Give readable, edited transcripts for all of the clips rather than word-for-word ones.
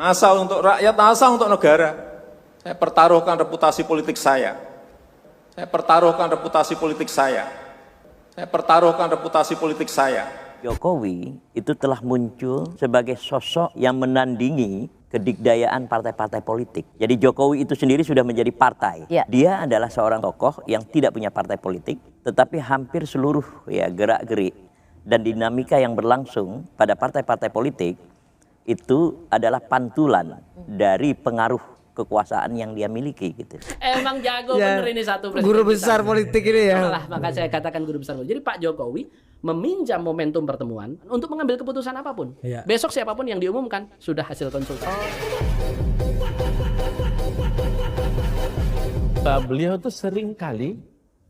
Asa untuk rakyat, asa untuk negara. Saya pertaruhkan reputasi politik saya. Saya pertaruhkan reputasi politik saya. Saya pertaruhkan reputasi politik saya. Jokowi itu telah muncul sebagai sosok yang menandingi kedikdayaan partai-partai politik. Jadi Jokowi itu sendiri sudah menjadi partai. Ya. Dia adalah seorang tokoh yang tidak punya partai politik, tetapi hampir seluruh gerak-gerik dan dinamika yang berlangsung pada partai-partai politik itu adalah pantulan dari pengaruh kekuasaan yang dia miliki gitu. Emang jago bener ini satu presiden. Guru besar politik ini ya. Malah maka saya katakan guru besar. Jadi Pak Jokowi meminjam momentum pertemuan untuk mengambil keputusan apapun. Ya. Besok siapapun yang diumumkan sudah hasil konsultasi. Beliau tuh sering kali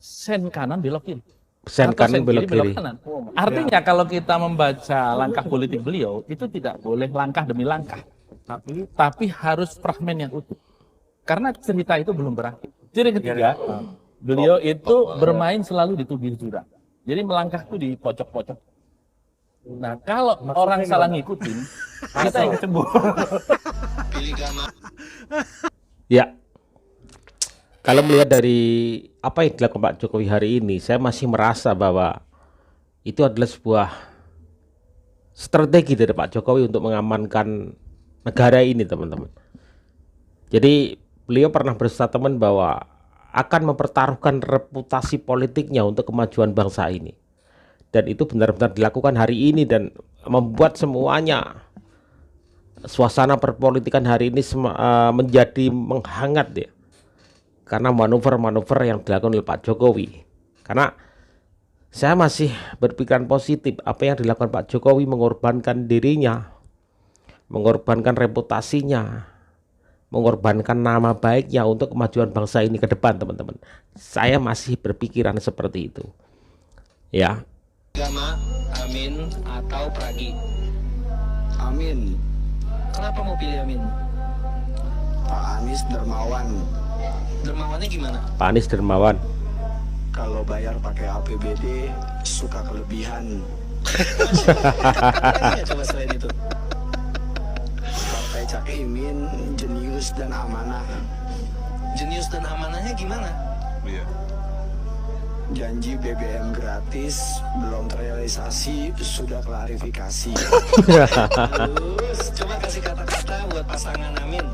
sen kanan belok kiri. Sen Atau kanan belok kiri. kanan. Artinya kalau kita membaca langkah politik beliau itu tidak boleh langkah demi langkah, tapi harus fragmen yang utuh. Karena cerita itu belum berakhir. Ciri ketiga, beliau itu bermain selalu di tubir jurang. Jadi melangkah itu di pojok-pojok. Nah kalau orang salah ngikutin, kita yang cemburu. Ya, kalau melihat dari apa yang dilakukan Pak Jokowi hari ini, saya masih merasa bahwa itu adalah sebuah strategi dari Pak Jokowi untuk mengamankan negara ini, teman-teman. Jadi beliau pernah berstatement bahwa akan mempertaruhkan reputasi politiknya untuk kemajuan bangsa ini. Dan itu benar-benar dilakukan hari ini dan membuat semuanya suasana perpolitikan hari ini menjadi menghangat ya. Karena manuver-manuver yang dilakukan oleh Pak Jokowi. Karena saya masih berpikiran positif apa yang dilakukan Pak Jokowi, mengorbankan dirinya, mengorbankan reputasinya, mengorbankan nama baiknya untuk kemajuan bangsa ini ke depan, teman-teman. Saya masih berpikiran seperti itu. Ya. Agama, Amin atau Pragi? Amin. Kenapa mau pilih Amin? Pak Anies dermawan. Dermawannya gimana? Pak Anies dermawan. Kalau bayar pakai APBD suka kelebihan. Ya, coba selain itu. Partai Cak Imin, jenius dan amanah. Jenius dan amanahnya gimana? Iya. Janji BBM gratis belum terrealisasi, sudah klarifikasi. Terus coba kasih kata-kata buat pasangan Amin.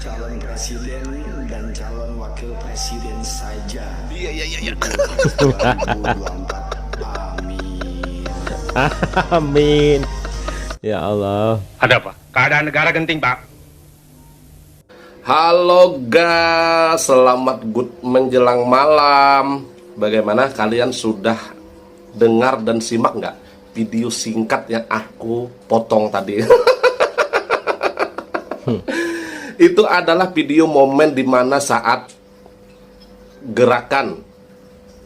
Calon presiden dan calon wakil presiden saja. Iya. 2024. Amin. Amin. Ya Allah. Ada apa? Keadaan negara genting, Pak. Halo guys, selamat good menjelang malam. Bagaimana kalian sudah dengar dan simak nggak video singkat yang aku potong tadi? Itu adalah video momen di mana saat gerakan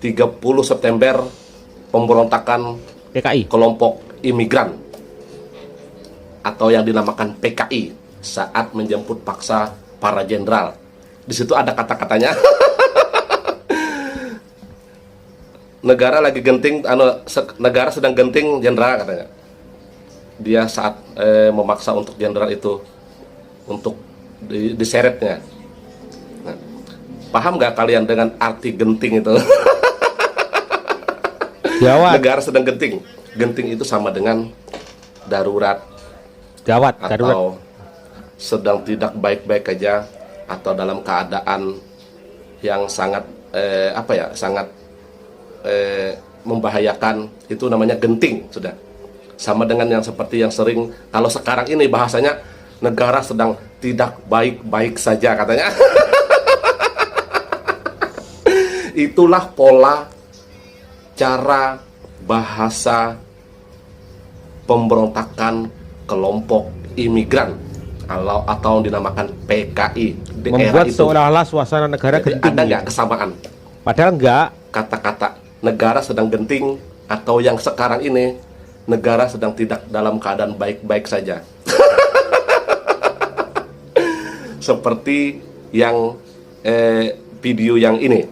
30 September pemberontakan PKI, kelompok imigran atau yang dinamakan PKI saat menjemput paksa para jenderal. Di situ ada kata-katanya. Negara lagi genting, negara sedang genting jenderal katanya. Dia saat memaksa untuk jenderal itu untuk diseretnya. Nah, paham nggak kalian dengan arti genting itu? Gawat. Negara sedang genting. Genting itu sama dengan darurat. Gawat, atau darurat. Sedang tidak baik-baik aja, atau dalam keadaan yang sangat sangat membahayakan, itu namanya genting sudah. Sama dengan yang seperti yang sering kalau sekarang ini bahasanya negara sedang tidak baik-baik saja katanya. Itulah pola cara bahasa pemberontakan kelompok imigran atau dinamakan PKI di Membuat era itu. seolah-olah suasana negara Jadi genting. ada nggak kesamaan? Padahal enggak. Kata-kata negara sedang genting atau yang sekarang ini negara sedang tidak dalam keadaan baik-baik saja. Seperti yang video yang ini.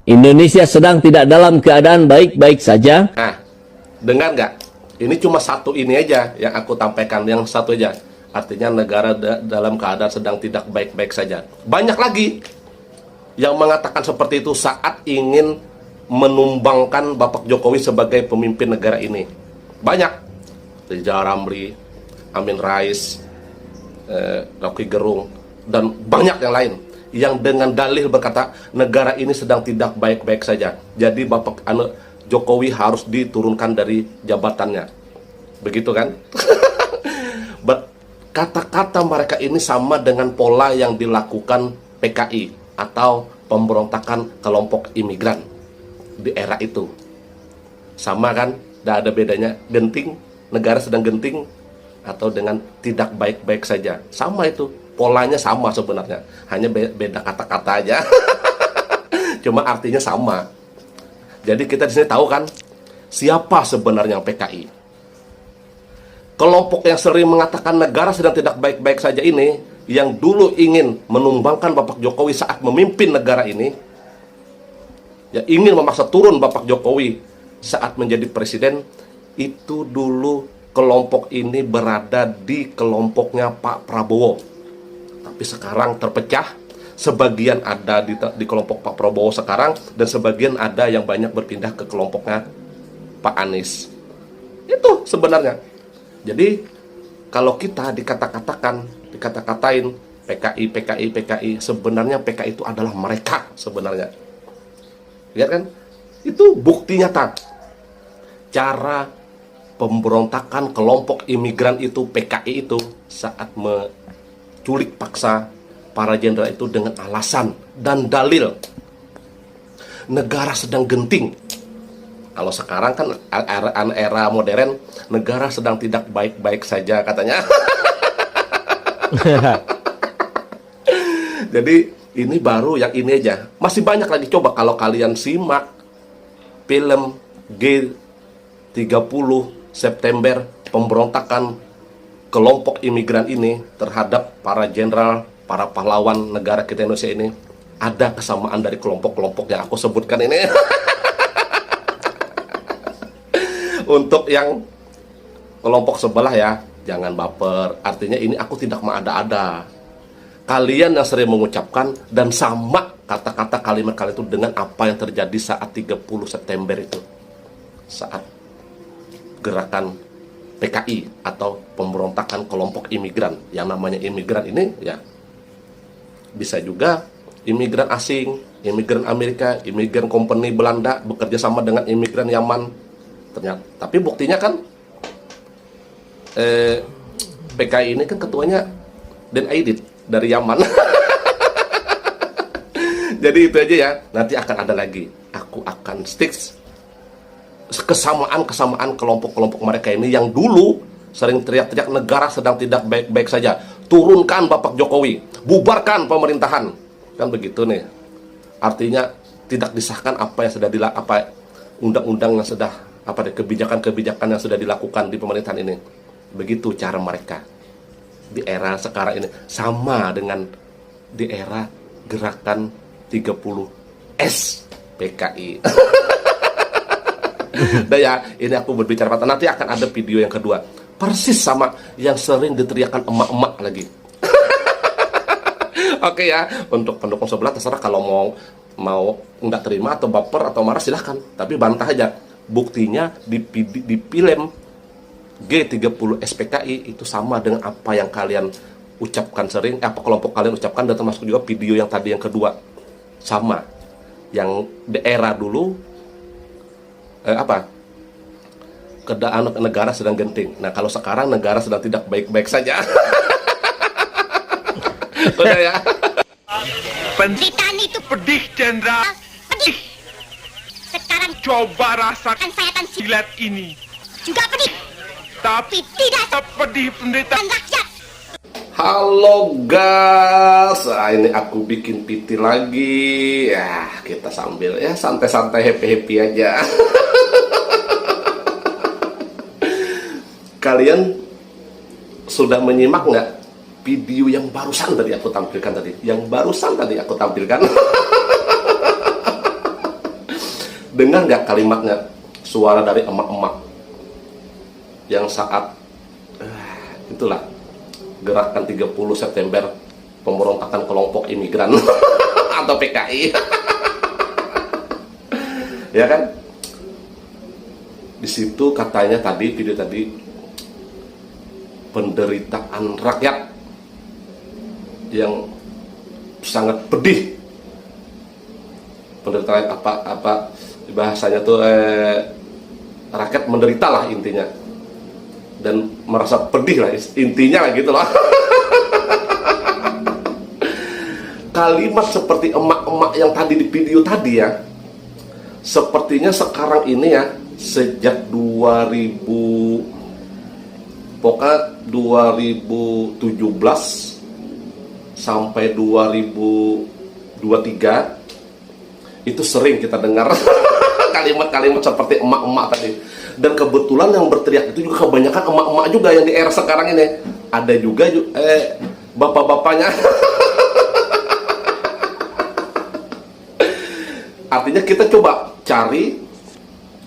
Indonesia sedang tidak dalam keadaan baik-baik saja. Nah, dengar nggak Ini cuma satu ini aja yang aku tampaikan, yang satu aja. Artinya negara dalam keadaan sedang tidak baik-baik saja. Banyak lagi yang mengatakan seperti itu saat ingin menumbangkan Bapak Jokowi sebagai pemimpin negara ini. Banyak. Rizal Ramli, Amin Rais, Rocky Gerung, dan banyak yang lain yang dengan dalih berkata negara ini sedang tidak baik-baik saja. Jadi Bapak Jokowi harus diturunkan dari jabatannya. Begitu kan? Kata-kata mereka ini sama dengan pola yang dilakukan PKI atau pemberontakan kelompok imigran di era itu. Sama kan? Tidak ada bedanya. Genting, negara sedang genting, atau dengan tidak baik-baik saja. Sama itu. Polanya sama sebenarnya. Hanya beda kata-kata aja. Cuma artinya sama. Jadi kita di sini tahu kan siapa sebenarnya PKI. Kelompok yang sering mengatakan negara sedang tidak baik-baik saja ini, yang dulu ingin menumbangkan Bapak Jokowi saat memimpin negara ini, yang ingin memaksa turun Bapak Jokowi saat menjadi presiden, itu dulu kelompok ini berada di kelompoknya Pak Prabowo. Tapi sekarang terpecah. Sebagian ada di kelompok Pak Prabowo sekarang, dan sebagian ada yang banyak berpindah ke kelompoknya Pak Anies. Itu sebenarnya. Jadi kalau kita dikata-katain PKI, sebenarnya PKI itu adalah mereka sebenarnya. Lihat kan? Itu bukti nyata. Cara pemberontakan kelompok imigran itu, PKI itu, saat menculik paksa para jenderal itu dengan alasan dan dalil negara sedang genting. Kalau sekarang kan era modern, negara sedang tidak baik-baik saja katanya. Jadi ini baru yang ini aja. Masih banyak lagi. Coba kalau kalian simak film G30 September, pemberontakan kelompok imigran ini terhadap para jenderal, para pahlawan negara kita Indonesia ini, ada kesamaan dari kelompok-kelompok yang aku sebutkan ini. Untuk yang kelompok sebelah ya, jangan baper. Artinya ini aku tidak mengada-ada. Kalian yang sering mengucapkan dan sama kata-kata kalimat kalian itu dengan apa yang terjadi saat 30 September itu. Saat gerakan PKI atau pemberontakan kelompok imigran. Yang namanya imigran ini ya bisa juga imigran asing, imigran Amerika, imigran company Belanda bekerja sama dengan imigran Yaman. Ternyata, tapi buktinya kan PKI ini kan ketuanya Den Aidit dari Yaman. Jadi itu aja ya. Nanti akan ada lagi. Aku akan stick kesamaan kelompok-kelompok mereka ini yang dulu sering teriak-teriak negara sedang tidak baik-baik saja. Turunkan Bapak Jokowi, bubarkan pemerintahan, kan begitu nih. Artinya tidak disahkan apa yang sudah undang-undang yang sudah kebijakan-kebijakan yang sudah dilakukan di pemerintahan ini. Begitu cara mereka di era sekarang ini, sama dengan di era gerakan 30S PKI. Nah ya, ini aku berbicara patah. Nanti akan ada video yang kedua, persis sama yang sering diteriakan emak-emak lagi. Oke ya, untuk pendukung sebelah terserah, kalau mau nggak terima atau baper atau marah silahkan, tapi bantah aja. Buktinya di film G30 SPKI itu sama dengan apa yang kalian ucapkan sering, apa kelompok kalian ucapkan, dan termasuk juga video yang tadi yang kedua, sama. Yang di era dulu keadaan negara sedang genting. Nah kalau sekarang negara sedang tidak baik-baik saja. Udah ya. Penderitaan itu pedih, Jenderal. Pedih. Sekarang Coba rasakan sayatan silat ini. juga pedih. Tapi Tidak pedih penderitaan. dan rakyat. Halo guys, ini aku bikin PT lagi. Ya kita sambil ya santai-santai, happy-happy aja. Kalian sudah menyimak nggak video yang barusan tadi aku tampilkan tadi? Yang barusan tadi aku tampilkan. Dengar nggak kalimatnya? Suara dari emak-emak. yang saat itulah gerakan 30 September pemberontakan kelompok imigran atau PKI. Ya kan? Di situ katanya tadi, video tadi, penderitaan rakyat yang sangat pedih. Penderitaan apa bahasanya tuh rakyat menderita lah intinya, dan merasa pedih lah intinya lah gitu loh. Kalimat seperti emak-emak yang tadi di video tadi ya, sepertinya sekarang ini ya, sejak 2017 sampai 2023 itu sering kita dengar kalimat-kalimat seperti emak-emak tadi. Dan kebetulan yang berteriak itu juga kebanyakan emak-emak juga yang di era sekarang ini. Ada juga bapak-bapaknya. Artinya kita coba cari,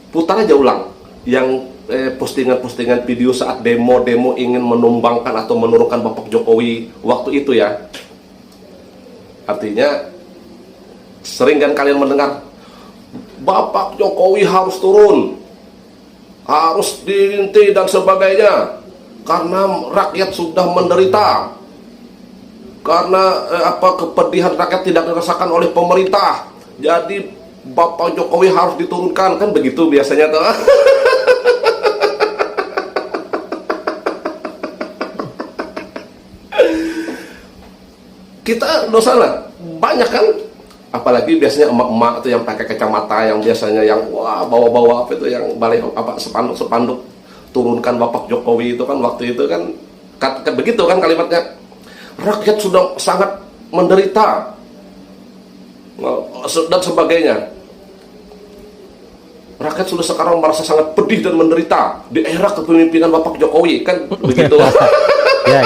putar aja ulang yang postingan-postingan video saat demo-demo ingin menumbangkan atau menurunkan Bapak Jokowi waktu itu ya. Artinya sering kan kalian mendengar Bapak Jokowi harus turun, harus diinti dan sebagainya, karena rakyat sudah menderita, karena kepedihan rakyat tidak dirasakan oleh pemerintah, jadi Bapak Jokowi harus diturunkan, kan begitu biasanya tuh. Kita dosa lah banyak kan, apalagi biasanya emak-emak tuh yang pakai kacamata, yang biasanya yang wah bawa-bawa apa itu, yang balik spanduk turunkan Bapak Jokowi itu kan, waktu itu kan begitu kan kalimatnya, rakyat sudah sangat menderita dan sebagainya. Rakyat sudah sekarang merasa sangat pedih dan menderita di era kepemimpinan Bapak Jokowi, kan begitu. Ya.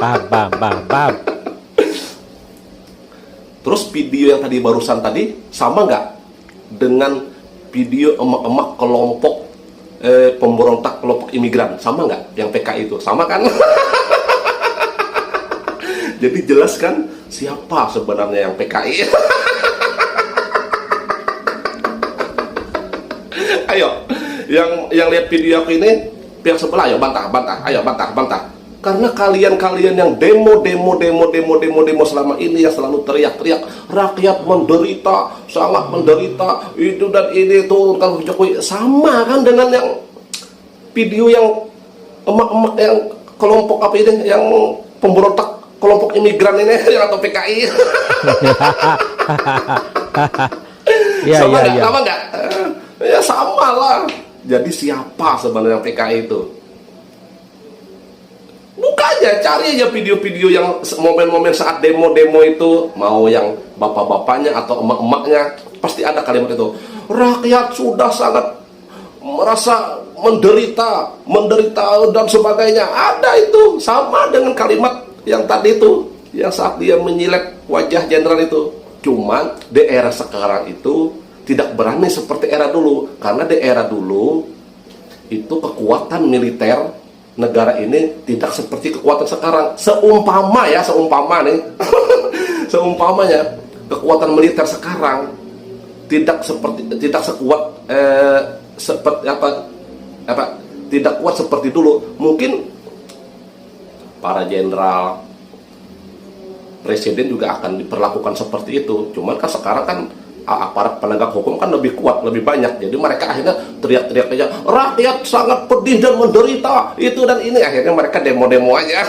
Paham. Terus video yang tadi barusan tadi sama nggak dengan video emak-emak kelompok pemberontak kelompok imigran? Sama nggak yang PKI itu? Sama kan? Jadi jelas kan siapa sebenarnya yang PKI? Ayo, yang lihat video aku ini pihak sebelah, ayo bantah. Karena kalian yang demo selama ini yang selalu teriak-teriak rakyat menderita, sangat menderita, itu dan ini tuh kalau Jokowi, sama kan dengan yang video yang emak-emak yang kelompok apa ini, yang pemberontak kelompok imigran ini atau PKI. Sama nggak? Ya sama lah. Jadi siapa sebenarnya PKI itu? Buka aja, cari aja video-video yang momen-momen saat demo-demo itu, mau yang bapak-bapaknya atau emak-emaknya, pasti ada kalimat itu. Rakyat sudah sangat merasa menderita dan sebagainya. Ada itu, sama dengan kalimat yang tadi itu, yang saat dia menyilek wajah jenderal itu. Cuman di era sekarang itu tidak berani seperti era dulu, karena di era dulu itu kekuatan militer negara ini tidak seperti kekuatan sekarang. Seumpamanya kekuatan militer sekarang tidak sekuat tidak kuat seperti dulu. Mungkin para jenderal, presiden juga akan diperlakukan seperti itu. Cuman kan sekarang kan aparat penegak hukum kan lebih kuat, lebih banyak. Jadi mereka akhirnya teriak-teriak aja, rakyat sangat pedih dan menderita, itu dan ini. Akhirnya mereka demo-demo aja.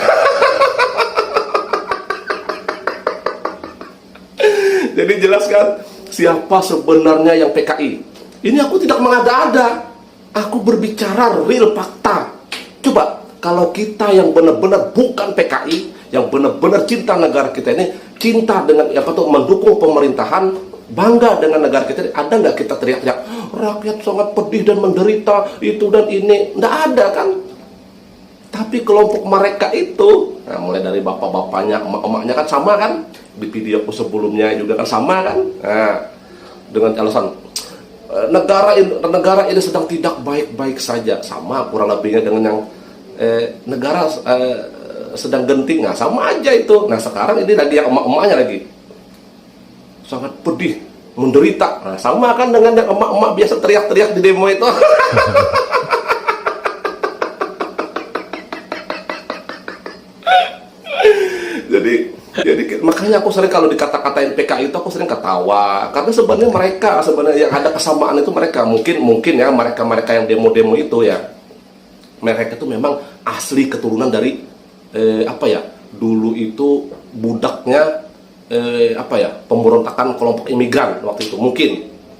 Jadi jelaskan siapa sebenarnya yang PKI. Ini aku tidak mengada-ada, aku berbicara real fakta. Coba kalau kita yang benar-benar bukan PKI, yang benar-benar cinta negara kita ini, cinta dengan mendukung pemerintahan, bangga dengan negara kita, ada nggak kita teriak-teriak rakyat sangat pedih dan menderita, itu dan ini? Nggak ada kan. Tapi kelompok mereka itu, nah, mulai dari bapak-bapaknya, emak-emaknya kan sama kan, di video aku sebelumnya juga kan sama kan. Nah, dengan alasan negara ini sedang tidak baik-baik saja, sama kurang lebihnya dengan yang negara sedang genting, nah sama aja itu. Nah sekarang ini lagi yang emak-emaknya lagi sangat pedih, menderita, nah sama kan dengan yang emak-emak biasa teriak-teriak di demo itu. Jadi makanya aku sering kalau dikata-katain PKI itu aku sering ketawa, karena sebenarnya mereka yang ada kesamaan itu mereka mungkin ya mereka yang demo-demo itu ya, mereka itu memang asli keturunan dari dulu itu budaknya pemberontakan kelompok imigran waktu itu mungkin.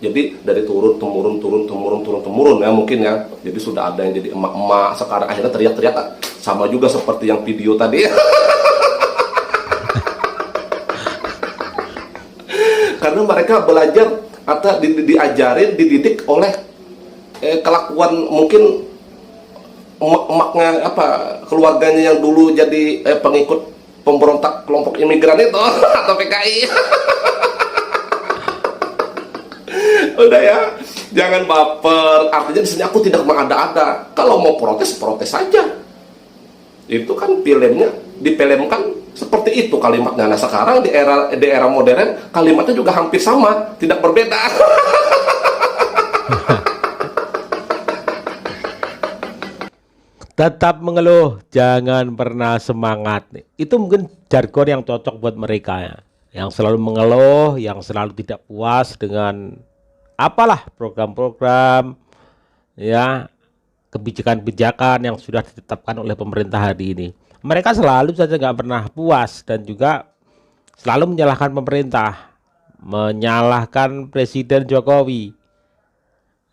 Jadi dari turun temurun ya mungkin ya. Jadi sudah ada yang jadi emak-emak, sekarang akhirnya teriak-teriak sama juga seperti yang video tadi. Karena mereka belajar atau diajarin, dididik oleh kelakuan mungkin emak-emaknya keluarganya yang dulu jadi pengikut pemberontak kelompok imigran itu atau PKI. Udah ya, jangan baper. Artinya di sini aku tidak mengada-ada. Kalau mau protes saja. Itu kan difilmkan seperti itu kalimatnya. Nah sekarang di era modern kalimatnya juga hampir sama, tidak berbeda. Tetap mengeluh, jangan pernah semangat. Itu mungkin jargon yang cocok buat mereka ya. Yang selalu mengeluh, yang selalu tidak puas dengan apalah program-program ya, kebijakan-kebijakan yang sudah ditetapkan oleh pemerintah hari ini. Mereka selalu saja nggak pernah puas dan juga selalu menyalahkan pemerintah, menyalahkan Presiden Jokowi.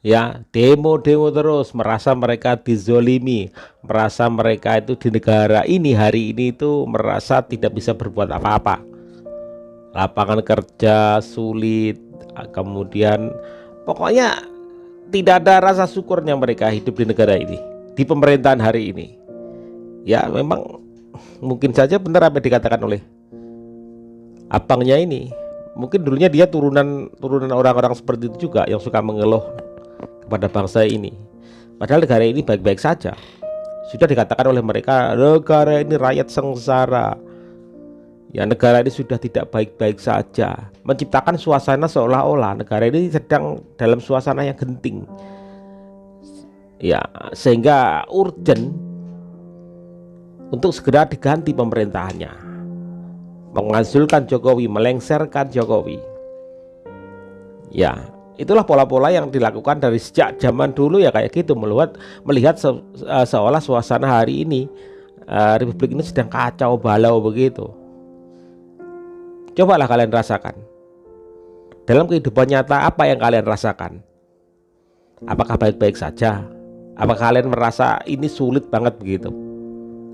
Ya, demo-demo terus, merasa mereka dizolimi, merasa mereka itu di negara ini hari ini itu merasa tidak bisa berbuat apa-apa. Lapangan kerja sulit, kemudian pokoknya tidak ada rasa syukurnya mereka hidup di negara ini, di pemerintahan hari ini. Ya memang mungkin saja benar apa yang dikatakan oleh abangnya ini. Mungkin dulunya dia turunan orang-orang seperti itu juga yang suka mengeluh kepada bangsa ini. Padahal negara ini baik-baik saja. Sudah dikatakan oleh mereka, negara ini rakyat sengsara. Ya negara ini sudah tidak baik-baik saja. Menciptakan suasana seolah-olah negara ini sedang dalam suasana yang genting. Ya sehingga urgent untuk segera diganti pemerintahannya, mengasulkan Jokowi, melengsarkan Jokowi. Ya, itulah pola-pola yang dilakukan dari sejak zaman dulu ya kayak gitu, melihat seolah suasana hari ini Republik ini sedang kacau balau begitu. Cobalah kalian rasakan. Dalam kehidupan nyata apa yang kalian rasakan? Apakah baik-baik saja? Apakah kalian merasa ini sulit banget begitu?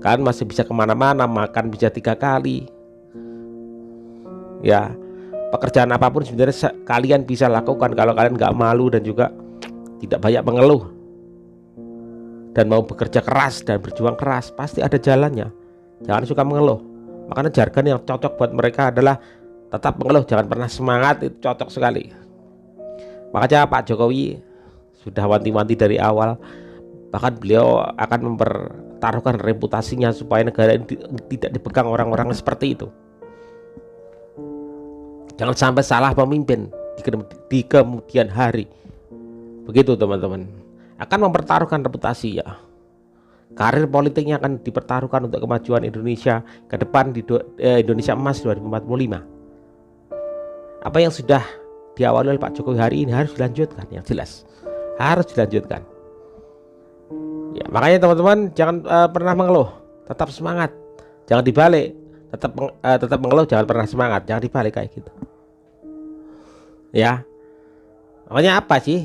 Kalian masih bisa kemana-mana, makan bisa 3 kali. Ya, pekerjaan apapun sebenarnya kalian bisa lakukan kalau kalian nggak malu dan juga tidak banyak mengeluh. Dan mau bekerja keras dan berjuang keras, pasti ada jalannya. Jangan suka mengeluh. Makanya jargon yang cocok buat mereka adalah tetap mengeluh, jangan pernah semangat, itu cocok sekali. Makanya Pak Jokowi sudah wanti-wanti dari awal, bahkan beliau akan mempertaruhkan reputasinya supaya negara ini tidak dipegang orang-orang seperti itu. Jangan sampai salah pemimpin di kemudian hari. Begitu teman-teman. Akan mempertaruhkan reputasi ya. Karir politiknya akan dipertaruhkan untuk kemajuan Indonesia ke depan di Indonesia Emas 2045. Apa yang sudah diawali oleh Pak Jokowi hari ini harus dilanjutkan, yang jelas harus dilanjutkan. Ya, makanya teman-teman jangan pernah mengeluh, tetap semangat, jangan dibalik, tetap mengeluh, jangan pernah semangat, jangan dibalik kayak gitu. Ya, makanya apa sih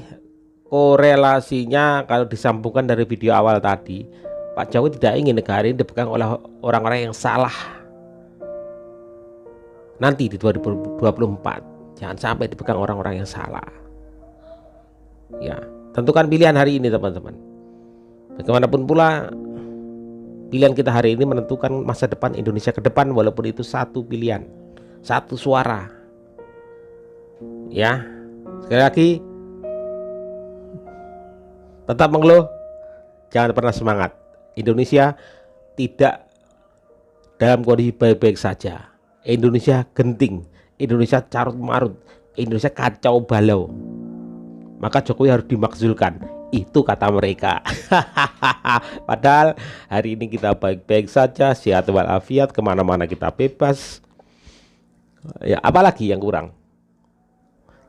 korelasinya kalau disambungkan dari video awal tadi? Pak Jokowi tidak ingin negara ini dipegang oleh orang-orang yang salah. Nanti di 2024 jangan sampai dipegang orang-orang yang salah. Ya, tentukan pilihan hari ini teman-teman. Bagaimanapun pula pilihan kita hari ini menentukan masa depan Indonesia ke depan, walaupun itu satu pilihan, satu suara. Ya, sekali lagi Tetap mengeluh, jangan pernah semangat. Indonesia tidak dalam kondisi baik-baik saja. Indonesia genting, Indonesia carut marut, Indonesia kacau balau. Maka Jokowi harus dimakzulkan. Itu kata mereka. Padahal hari ini kita baik-baik saja, sehat walafiat, kemana-mana kita bebas. Ya, apalagi yang kurang?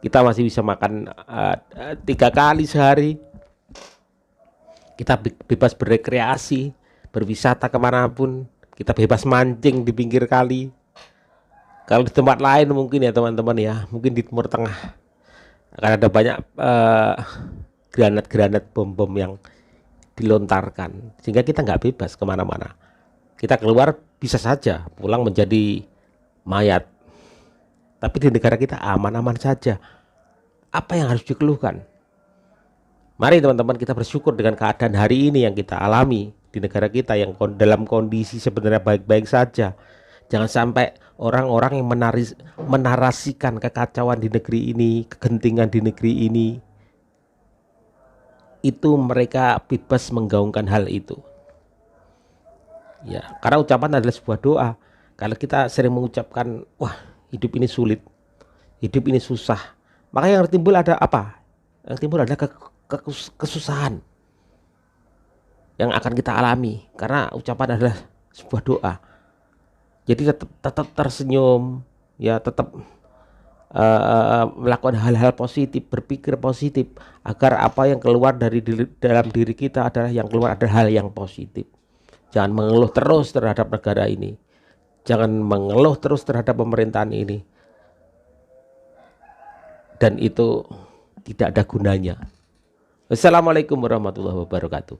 Kita masih bisa makan 3 kali sehari. Kita bebas berekreasi, berwisata kemanapun. Kita bebas mancing di pinggir kali. Kalau di tempat lain mungkin ya teman-teman ya, mungkin di Timur Tengah akan ada banyak granat-granat bom-bom yang dilontarkan, sehingga kita nggak bebas kemana-mana. Kita keluar bisa saja pulang menjadi mayat. Tapi di negara kita aman-aman saja. Apa yang harus dikeluhkan? Mari teman-teman kita bersyukur dengan keadaan hari ini yang kita alami di negara kita yang dalam kondisi sebenarnya baik-baik saja. Jangan sampai orang-orang yang menarasikan kekacauan di negeri ini, kegentingan di negeri ini, itu mereka bebas menggaungkan hal itu. Ya, karena ucapan adalah sebuah doa. Kalau kita sering mengucapkan, wah hidup ini sulit, hidup ini susah, maka yang timbul ada apa? Yang timbul adalah kesusahan yang akan kita alami, karena ucapan adalah sebuah doa. Jadi tetap tersenyum, ya tetap melakukan hal-hal positif, berpikir positif, agar apa yang keluar dari dalam diri kita adalah yang keluar adalah hal yang positif. Jangan mengeluh terus terhadap negara ini, jangan mengeluh terus terhadap pemerintahan ini, dan itu tidak ada gunanya. Wassalamualaikum warahmatullahi wabarakatuh.